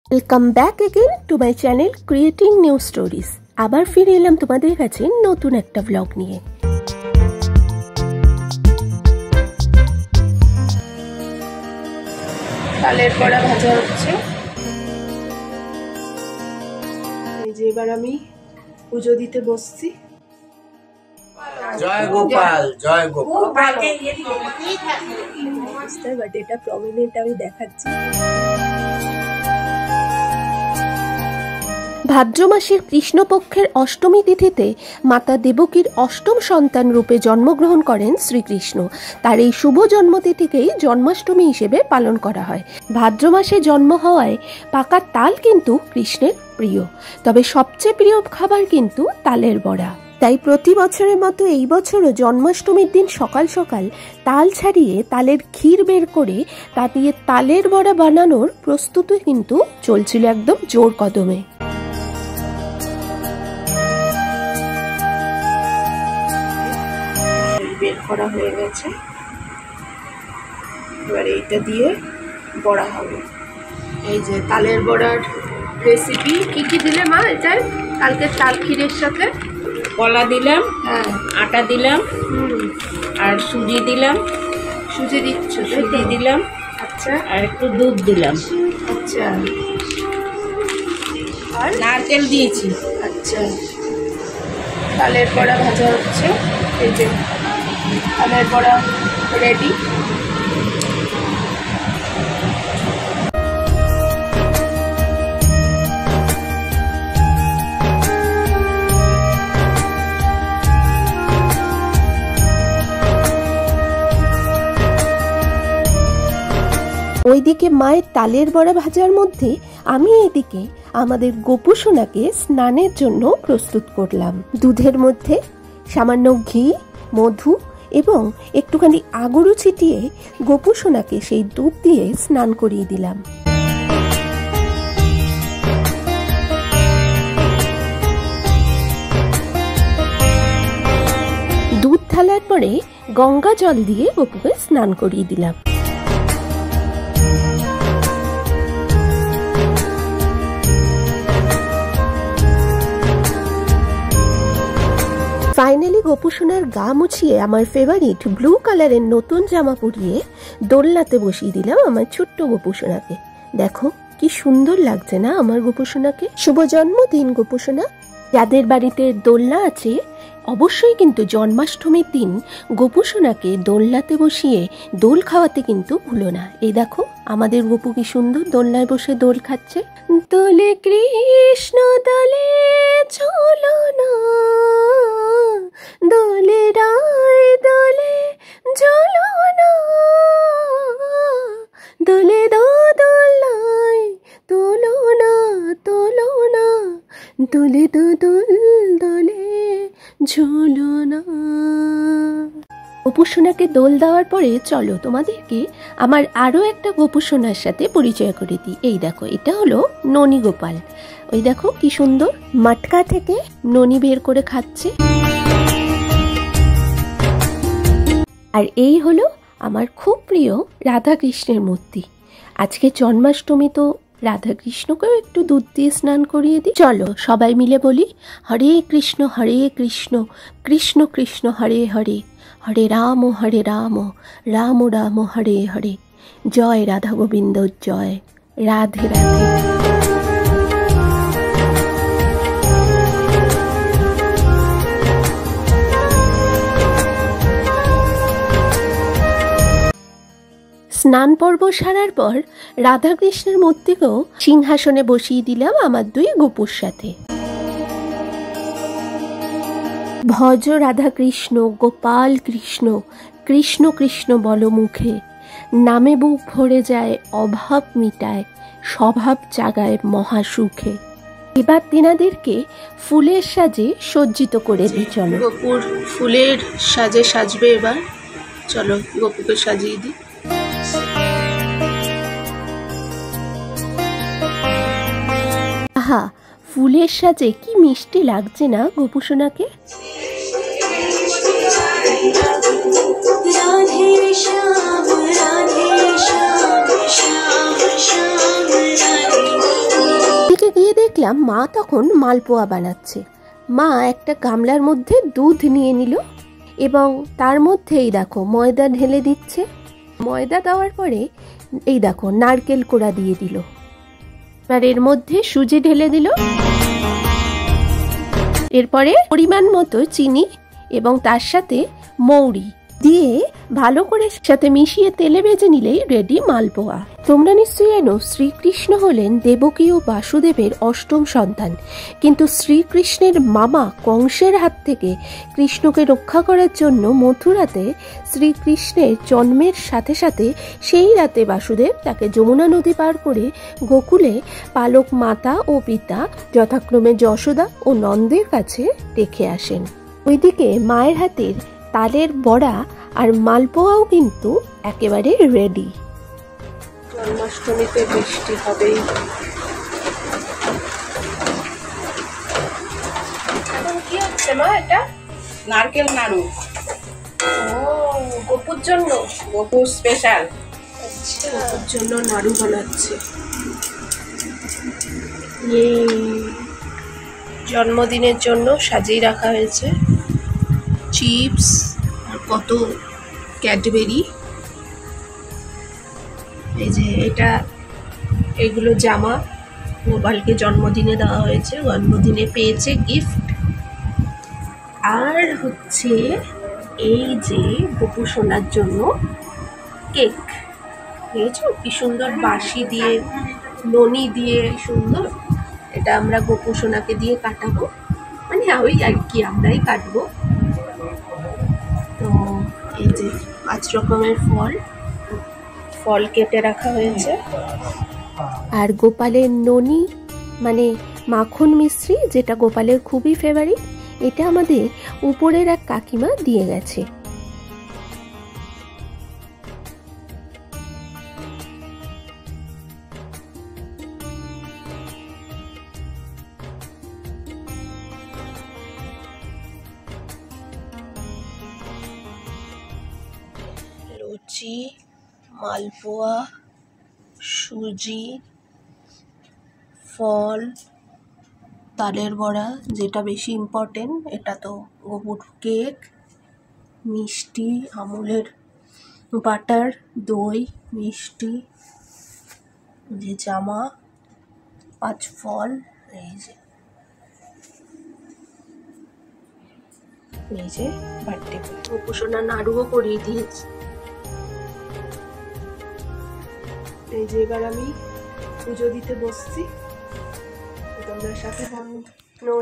Welcome back again to my channel creating new stories. আবার ফিরে এলাম তোমাদের কাছে নতুন একটা ব্লগ নিয়ে। তালের বড়া ভাজা হচ্ছে। এই যে এবার আমি পুজো দিতে বসছি। জয় গোপাল, জয় গোপাল। বাট এটা প্রমিনেন্ট আমি দেখাচ্ছি। ভাদ্র মাসের কৃষ্ণপক্ষের অষ্টমী তিথিতে মাতা দেবকীর অষ্টম সন্তান রূপে জন্মগ্রহণ করেন শ্রীকৃষ্ণ। তার এই শুভ জন্মতিথিকেই জন্মাষ্টমী হিসেবে পালন করা হয়। ভাদ্র মাসে জন্ম হওয়ায় পাকা তাল কিন্তু কৃষ্ণের প্রিয়, তবে সবচেয়ে প্রিয় খাবার কিন্তু তালের বড়া। তাই প্রতি বছরের মতো এই বছরও জন্মাষ্টমীর দিন সকাল সকাল তাল ছাড়িয়ে তালের ক্ষীর বের করে তা দিয়ে তালের বড়া বানানোর প্রস্তুতি কিন্তু চলছিল একদম জোর কদমে। বের করা হয়ে গেছে, এবার এইটা দিয়ে বড়া হবে। এই যে তালের বড়ার রেসিপি। কি কি দিলে মা এটায়? কালকে তাল ক্ষীরের সাথে কলা দিলাম, আটা দিলাম, আর সুজি দিলাম। সুজি দিচ্ছ? সুজি দিলাম, আচ্ছা, আর একটু দুধ দিলাম, আচ্ছা, আর নারকেল দিয়েছি। আচ্ছা, তালের বড়া ভাজা হচ্ছে। এই যে তালের বড়া রেডি। ওইদিকে মায়ের তালের বড়া ভাজার মধ্যে আমি এইদিকে আমাদের গোপু সোনাকে স্নানের জন্য প্রস্তুত করলাম। দুধের মধ্যে সামান্য ঘি, মধু এবং একটুখানি আগরু ছিটিয়ে গোপু সোনাকে সেই দুধ দিয়ে স্নান করিয়ে দিলাম। দুধ ঢালার পরে গঙ্গা জল দিয়ে গোপুকে স্নান করিয়ে দিলাম। ফাইনালি গোপু সোনার গা মুছিয়ে আমার ফেভারিট ব্লু কালারের নতুন জামা পরিয়ে দোলনাতে বসিয়ে দিলাম আমার ছোট্ট গোপু সোনাকে। দেখো কি সুন্দর লাগছে না আমার গোপু সোনাকে। শুভ জন্মদিন গোপু সোনা। যাদের বাড়িতে দোলনা আছে অবশ্যই কিন্তু জন্মাষ্টমীর দিন গোপু সোনাকে দোলনাতে বসিয়ে দোল খাওয়াতে কিন্তু ভুলো না। এই দেখো আমাদের গোপু কি সুন্দর দোলনায় বসে দোল খাচ্ছে। দোলে কৃষ্ণ দোলে চলো না, দোলে রায় দোলে চলো না, দোলে দো দোলায় তোলো না তোলো না, দোলে দো দোল দোলে ঝুলো না। গোপু সোনাকে দোল দেওয়ার পরে চলো তোমাদেরকে আমার আরো একটা গোপু সোনার সাথে পরিচয় করে দিই। এই দেখো এটা হলো ননী গোপাল। ওই দেখো কি সুন্দর মটকা থেকে ননী বের করে খাচ্ছে। আর এই হলো আমার খুব প্রিয় রাধা কৃষ্ণের মূর্তি। আজকে জন্মাষ্টমী, তো রাধা কৃষ্ণকেও একটু দুধ দিয়ে স্নান করিয়ে দিই। চলো সবাই মিলে বলি হরে কৃষ্ণ কৃষ্ণ কৃষ্ণ হরে হরে, হরে রাম রাম রাম হরে হরে, জয় রাধা গোবিন্দ জয়, রাধে রাধে। স্নান পর্ব সারার পর রাধাকৃষ্ণের মূর্তিকেও সিংহাসনে বসিয়ে দিলাম আমার দুই গোপুর সাথে। ভজ রাধা কৃষ্ণ গোপাল কৃষ্ণ, কৃষ্ণ কৃষ্ণ বল মুখে, নামে বুক ভরে যায় অভাব মিটায়, স্বভাব জাগায় মহাসুখে। এবার তিনাদেরকে ফুলের সাজে সজ্জিত করে দিই। চলো গোপুর ফুলের সাজে সাজবে এবার। চলো গোপুকে সাজিয়ে দিই। আহা, ফুলের সাজে কি মিষ্টি লাগছে না গোপু সোনাকে। রাধে শ্যাম রাধে শ্যাম শ্যাম শ্যাম রাধে দেখলাম মা তখন মালপোয়া বানাচ্ছে। মা একটা গামলার মধ্যে দুধ নিয়ে নিল এবং তার মধ্যেই দেখো ময়দা ঢেলে দিচ্ছে। ময়দা দেওয়ার পরে এই দেখো নারকেল কোড়া দিয়ে দিল, আর এর মধ্যে সুজি ঢেলে দিল। এরপরে পরিমাণ মতো চিনি এবং তার সাথে মৌরি দিয়ে ভালো করে সাথে মিশিয়ে তেলে ভেজে নিলেই রেডি মালপোয়া। তোমরা নিশ্চয়ই জানো শ্রীকৃষ্ণ হলেন দেবকী ও বাসুদেবের অষ্টম সন্তান, কিন্তু শ্রীকৃষ্ণের মামা কংসের হাত থেকে কৃষ্ণকে রক্ষা করার জন্য মথুরাতে শ্রীকৃষ্ণের জন্মের সাথে সাথে সেই রাতে বাসুদেব তাকে যমুনা নদী পার করে গোকুলে পালক মাতা ও পিতা যথাক্রমে যশোদা ও নন্দের কাছে রেখে আসেন। ওইদিকে মায়ের হাতের তালের বড়া আর মালপোয়াও কিন্তু একেবারে রেডি। জন্মাষ্টমীতে বৃষ্টি হবেই। কি হচ্ছে মা এটা? নারকেল নাড়ু। ও গোপুর জন্য? গোপুর স্পেশাল। আচ্ছা, গোপুর জন্য নাড়ু বানাচ্ছে। জন্মদিনের জন্য সাজিয়ে রাখা হয়েছে চিপস আর কত ক্যাডবেরি। এই যে এগুলো জামা গোপালকে জন্মদিনে দেওয়া হয়েছে, জন্মদিনে পেয়েছে গিফট। আর হচ্ছে এই যে গোপু সোনার জন্য কেক, দেখেছো কি সুন্দর বাঁশি দিয়ে ননি দিয়ে সুন্দর। এটা আমরা গোপু সোনাকে দিয়ে কাটাবো, মানে ওই আর কি আমরাই কাটবো। তো এই যে 5 রকমের ফল কেটে রাখা হয়েছে। আর গোপালের ননি মানে মাখন মিশ্রি, যেটা গোপালের খুবই ফেভারিট, এটা আমাদের উপরের এক কাকিমা দিয়ে গেছে। লুচি, মালপোয়া, সুজি, ফল, তালের বড়া যেটা বেশি ইম্পর্টেন্ট, এটা তো গোপুর কেক, মিষ্টি, আমুলের বাটার, দই, মিষ্টি, যে জামা, 5 ফল, এই যে বার্থডে গোপুসোনা নাড়ুও করিয়ে দিয়েছি। এই যে এবার আমি পুজো দিতে বসছি। তোমরা সাথে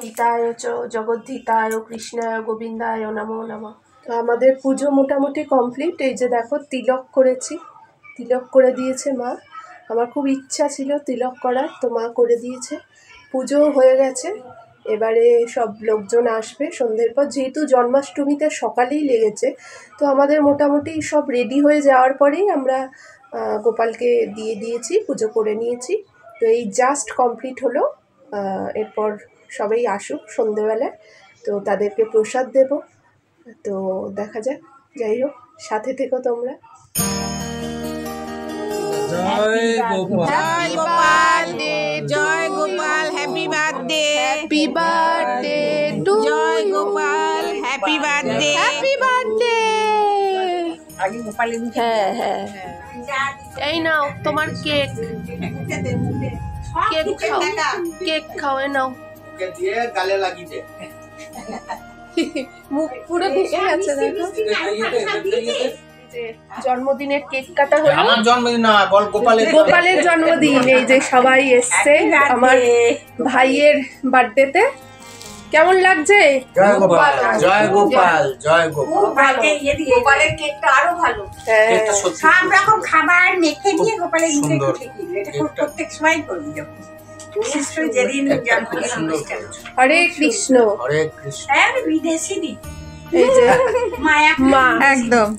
হিতায় চ জগদ্ধিতায় কৃষ্ণায় গোবিন্দায় নমো নমঃ। তো আমাদের পুজো মোটামুটি কমপ্লিট। এই যে দেখো তিলক করেছি, তিলক করে দিয়েছে মা। আমার খুব ইচ্ছা ছিল তিলক করার, তো মা করে দিয়েছে। পুজো হয়ে গেছে, এবারে সব লোকজন আসবে সন্ধ্যের পর। যেহেতু জন্মাষ্টমীতে সকালেই লেগেছে, তো আমাদের মোটামুটি সব রেডি হয়ে যাওয়ার পরেই আমরা গোপালকে দিয়ে দিয়েছি, পুজো করে নিয়েছি। তো এই জাস্ট কমপ্লিট হলো। এরপর সবাই আসুক সন্ধ্যেবেলায়, তো তাদেরকে প্রসাদ দেব। তো দেখা যাক, যাই হোক সাথে থেকো তোমরা। Joy Gopal, Joy Gopal, Joy Gopal, happy birthday, happy birthday to Joy Gopal, happy birthday, happy birthday. আগে গোপালের হ্যাঁ হ্যাঁ, এই নাও তোমার কেক, কেক খাও, কেক খাও, এ নাও। ওকে দিয়ে গালে লাগিয়ে দে। মুখ পুরো ঢেকে গেছে দেখো। জন্মদিনের কেক কাটা হলো। আমার জন্মদিন না, বল গোপালের গোপালের জন্মদিন। এই যে সবাই এসছে আমার ভাইয়ের বার্থডেতে। কেমন লাগছে? জয় গোপাল, জয় গোপাল, জয় গোপাল। গোপালের কেকটা আরো ভালো। কেকটা সত্যি সব রকম খাবার মেখে দিয়ে গোপালের মুখে সুন্দর। ঠেকিয়ে দিল। এটা প্রত্যেক সময় করবি যখন নিশ্চয়ই যেদিন জন্মদিন অনুষ্ঠান। হরে কৃষ্ণ, হরে কৃষ্ণ। হ্যাঁ বিদেশি নি এই যে মায়া মা, একদম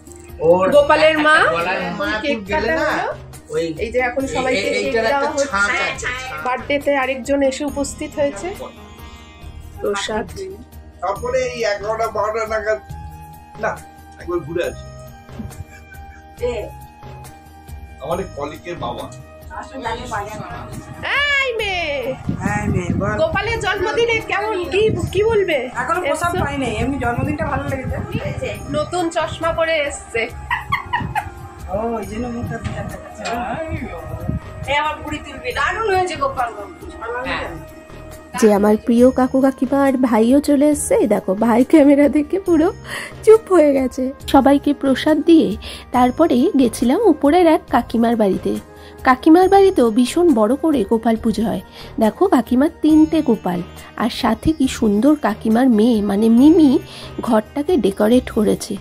ওর গোপালের মা গলায় মা কেক খুব গেলে কাটা না, হলো। ওই এই যে এখন সবাইকে কেক এইটার দেওয়া একটা ছাঁচ হচ্ছে। আছে, ছাঁচ। বার্থডেতে আরেকজন এসে উপস্থিত হয়েছে। প্রসাদ তারপরে এই 11টা-12টা নাগাদ না একবার ঘুরে আসি। আমাদের কলিকের বাবা এই মেয়ে, জন্মদিনে বল। গোপালের জন্মদিনে কেমন কি বলবে? এখনো প্রসাদ পাইনি, এমনি জন্মদিনটা ভালো লেগেছে। নতুন চশমা পরে এসছে। ও ওই জন্য মুখটা দিয়ে দেখাচ্ছে। এই আমার বুড়ি তুলবে, দারুণ হয়েছে গোপাল বাবু। যে আমার প্রিয় কাকু কাকিমা আর ভাইও চলে এসছে। এই দেখো ভাই ক্যামেরা দেখে পুরো চুপ হয়ে গেছে। সবাইকে প্রসাদ দিয়ে তারপরে গেছিলাম উপরের এক কাকিমার বাড়িতে। কাকিমার বাড়িতেও ভীষণ বড় করে গোপাল পুজো হয়। দেখো কাকিমার 3টে গোপাল, আর সাথে কি সুন্দর কাকিমার মেয়ে মানে মিমি ঘরটাকে ডেকোরেট করেছে।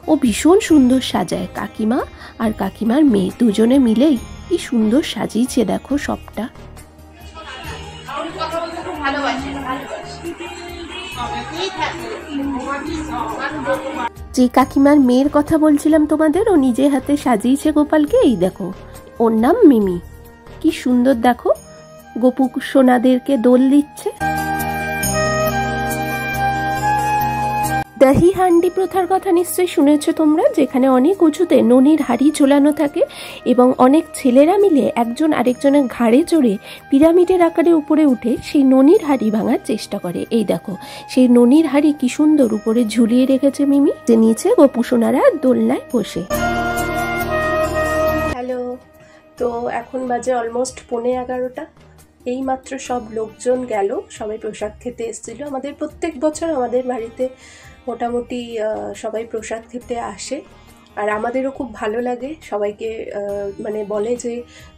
ও ভীষণ সুন্দর সাজায়। কাকিমা আর কাকিমার মেয়ে দুজনে মিলেই কি সুন্দর সাজিয়েছে দেখো সবটা। যে কাকিমার মেয়ের কথা বলছিলাম তোমাদের, ও নিজে হাতে সাজিয়েছে গোপালকে। এই দেখো ওর নাম মিমি। কি সুন্দর দেখো গোপু সোনাদেরকে দোল দিচ্ছে। দহি হান্ডি প্রথার কথা নিশ্চয়ই শুনেছো তোমরা, যেখানে অনেক উঁচুতে ননির হাঁড়ি ঝোলানো থাকে এবং অনেক ছেলেরা মিলে একজন আরেকজনের ঘাড়ে চড়ে পিরামিডের আকারে উপরে উঠে সেই ননির হাঁড়ি ভাঙার চেষ্টা করে। এই দেখো সেই ননির হাঁড়ি কি সুন্দর উপরে ঝুলিয়ে রেখেছে মিমি, যে নিচে গোপুসোনারা দোলনায় বসে। হ্যালো, তো এখন বাজে অলমোস্ট 11:15। এই মাত্র সব লোকজন গেল, সবাই প্রসাদ খেতে এসেছিল। আমাদের প্রত্যেক বছর আমাদের বাড়িতে মোটামুটি সবাই প্রসাদ খেতে আসে, আর আমাদেরও খুব ভালো লাগে। সবাইকে মানে বলে যে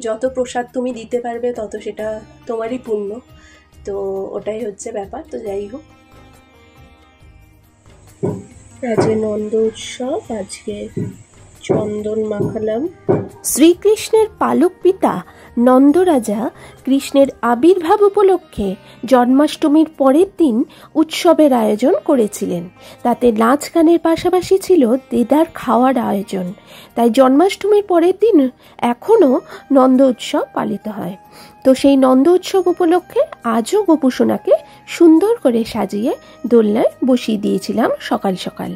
যত প্রসাদ তুমি দিতে পারবে তত সেটা তোমারই পুণ্য। তো ওটাই হচ্ছে ব্যাপার। তো যাই হোক, আজকে নন্দ উৎসব, আজকে চন্দন মাখালাম। শ্রীকৃষ্ণের পালক পিতা নন্দরাজা কৃষ্ণের আবির্ভাব উপলক্ষে জন্মাষ্টমীর পরের দিন উৎসবের আয়োজন করেছিলেন। তাতে নাচ গানের পাশাপাশি ছিল দেদার খাওয়ার আয়োজন। তাই জন্মাষ্টমীর পরের দিন এখনও নন্দ উৎসব পালিত হয়। তো সেই নন্দ উৎসব উপলক্ষে আজও গোপুসোনাকে সুন্দর করে সাজিয়ে দোলনায় বসিয়ে দিয়েছিলাম সকাল সকাল।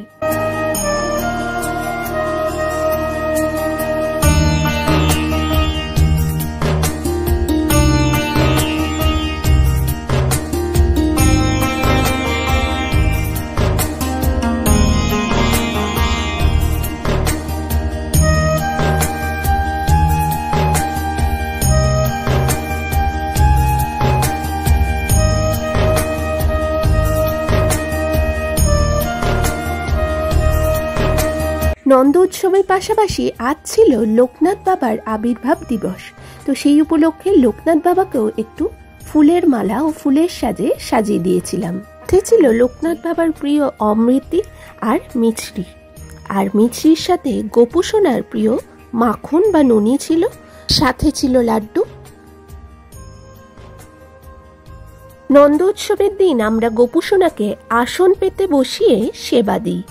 নন্দ উৎসবের পাশাপাশি আজ ছিল লোকনাথ বাবার আবির্ভাব দিবস। তো সেই উপলক্ষে লোকনাথ বাবাকেও একটু ফুলের মালা ও ফুলের সাজে সাজিয়ে দিয়েছিলাম। সাথে ছিল লোকনাথ বাবার প্রিয় অমৃতি আর মিছরি, আর মিছরির সাথে গোপুসোনার প্রিয় মাখন বা ননি ছিল, সাথে ছিল লাড্ডু। নন্দ উৎসবের দিন আমরা গোপুসোনাকে আসন পেতে বসিয়ে সেবা দিই।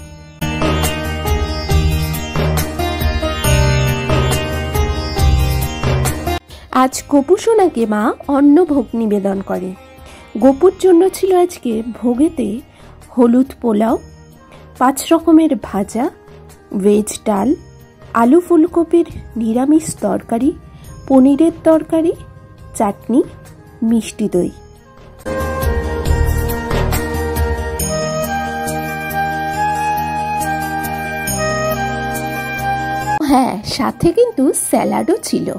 আজ গোপুসোনাকে মা অন্নভোগ নিবেদন করে। গোপুর জন্য ছিল আজকে ভোগেতে হলুদ পোলাও, 5 রকমের ভাজা, ভেজ ডাল, আলু ফুলকপির নিরামিষ তরকারি, পনিরের তরকারি, চাটনি, মিষ্টি দই। হ্যাঁ, সাথে কিন্তু স্যালাডও ছিল।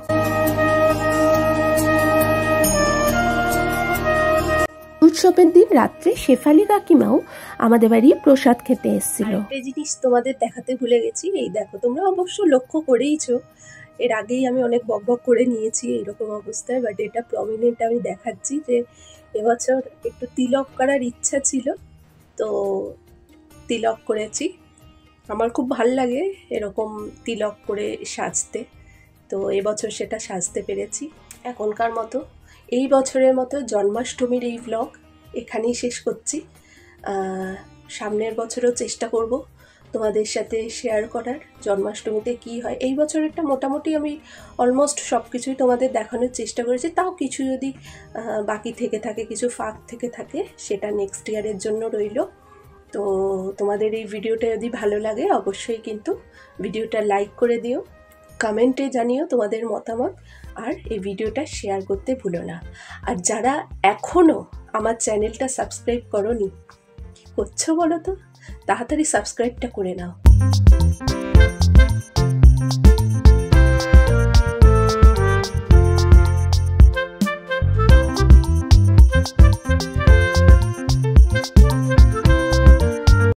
উৎসবের দিন রাত্রে শেফালি কাকিমাও আমাদের বাড়ি প্রসাদ খেতে এসেছিল। একটা জিনিস তোমাদের দেখাতে ভুলে গেছি, এই দেখো, তোমরা অবশ্য লক্ষ্য করেইছো, এর আগেই আমি অনেক বকবক করে নিয়েছি এরকম অবস্থায়, বাট এটা প্রমিনেন্ট আমি দেখাচ্ছি যে এবছর একটু তিলক করার ইচ্ছা ছিল, তো তিলক করেছি। আমার খুব ভাল লাগে এরকম তিলক করে সাজতে, তো এবছর সেটা সাজতে পেরেছি। এখনকার মতো এই বছরের মতো জন্মাষ্টমীর এই ভ্লগ এখানেই শেষ করছি। সামনের বছরও চেষ্টা করব তোমাদের সাথে শেয়ার করার জন্মাষ্টমীতে কি হয়। এই বছরেরটা মোটামুটি আমি অলমোস্ট সব কিছুই তোমাদের দেখানোর চেষ্টা করেছি, তাও কিছু যদি বাকি থেকে থাকে, কিছু ফাঁক থেকে থাকে, সেটা নেক্সট ইয়ারের জন্য রইল। তো তোমাদের এই ভিডিওটা যদি ভালো লাগে অবশ্যই কিন্তু ভিডিওটা লাইক করে দিও, কমেন্টে জানিও তোমাদের মতামত, আর এই ভিডিওটা শেয়ার করতে ভুলো না। আর যারা এখনও আমার চ্যানেলটা সাবস্ক্রাইব করোনি, কি করছো বলো তো? তাড়াতাড়ি সাবস্ক্রাইবটা করে নাও।